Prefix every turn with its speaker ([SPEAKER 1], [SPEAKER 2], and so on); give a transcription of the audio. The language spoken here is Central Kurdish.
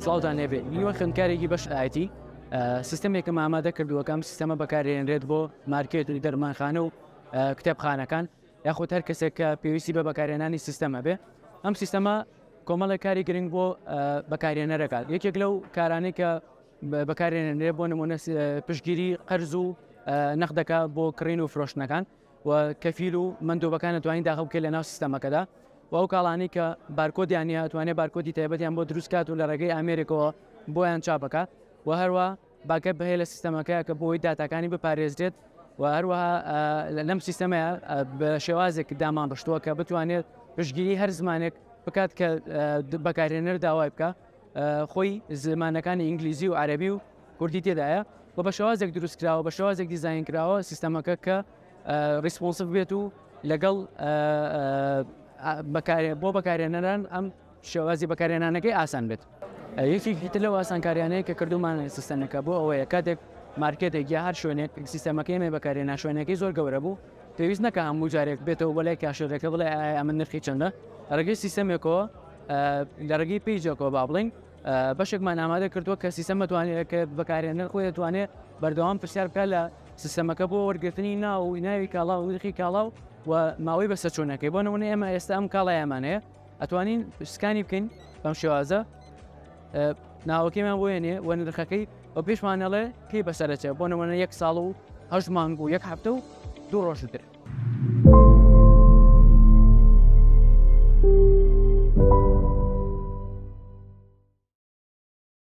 [SPEAKER 1] سڵاوتان لێبێ نیوە خوێندکارێکی بەش ئایتی سیستەمێکم ئامادە کردووەکەم سیستەمە بەکارهێنرێت بۆ مارکێت و دەرمانخانە و کتێبخانەکان یاخود هەر کەسێک کە پێویستی بە بەکارهێنانی سیستەمە بێ ئەم سیستەمە کۆمەڵێک کاری گرنگ بۆ بەکارهێنەرەکات یەکێک لەو کارانەی کە بەکارهێنرێت بۆ نمونە پشتگیری قەرز و نەخدەکە بۆ کڕین و فرۆشتنەکان و کەفیل و مندوبەکان دەتوانین داخل بکەیت لە ناو سیستەمەکەدا و ئەو کاڵانی کە بارکۆدیان نیە ئەتوانێت بارکۆدی تایبەتیان بۆ دروستکات و لە ڕێگەی ئامێریکەوە بۆیان چاپەکە و هەروە باکە بەهەیە لە سیستەمەکە کە بۆی داتاکانی بپارێزرێت و هەروەها لەم سیستەمەیە بە شێوازێک دامان بەشتووە کە بتوانێت پشتگیری هەر زمانێک بکات کە بەکارهێنەر داوای بکە خۆی زمانەکانی ئینگلیزی و عەرەبی و کوردی تێدایە و بە شێوازێک دروستکراوە بە شێوازێک دیزاین کراوە سیستەمەکە کە ریسپۆنسیڤ بێت و لەگەڵ بۆ بەکارهێنەران ئەم شێوازی بەکارهێنانەکەی ئاسان بێت. یەکێکی تر لەو ئاسانکاریانەیە کە کردومان سیستەمەکە بۆ ئەوەیە کاتێک مارکێتێک یا هەر شوێنێک سیستەمەکەی ئێمە بەکارهێنا شوێنەکەی زۆر گەورە بوو پێویست نەکە هەموو جارێک بێتەوە بەلای کاشۆرەکە بڵێ ئەمە نرخی چەندە ڕێگەی سیستەمێکەوە لە ڕێگەی پیجەکەەوە با بڵین بەشێکمان ئامادە کردووە کە سیستەمە توانێت کە بەکارهێنەر خۆی دەتوانێت بەردەوام پرسیار بکات لە سیستەمەکە بۆ وەرگرتنی ناو و ناوی کاڵا و نرخی کاڵاو و ماوەی بەسەرچوونەکەی بۆ نمونە ئێمە ئێستا ئەم کاڵایەمانەیە ئەتوانین سکانی بکەین بەم شێوازە ناوەکەیمان بۆێنێ وە نرخەکەی و پێشمانەڵێ کەی بەسەرەچێ بۆ نمونە 1 ساڵ و 8 مانگ و 1 هەفتە و 2 ڕۆژتر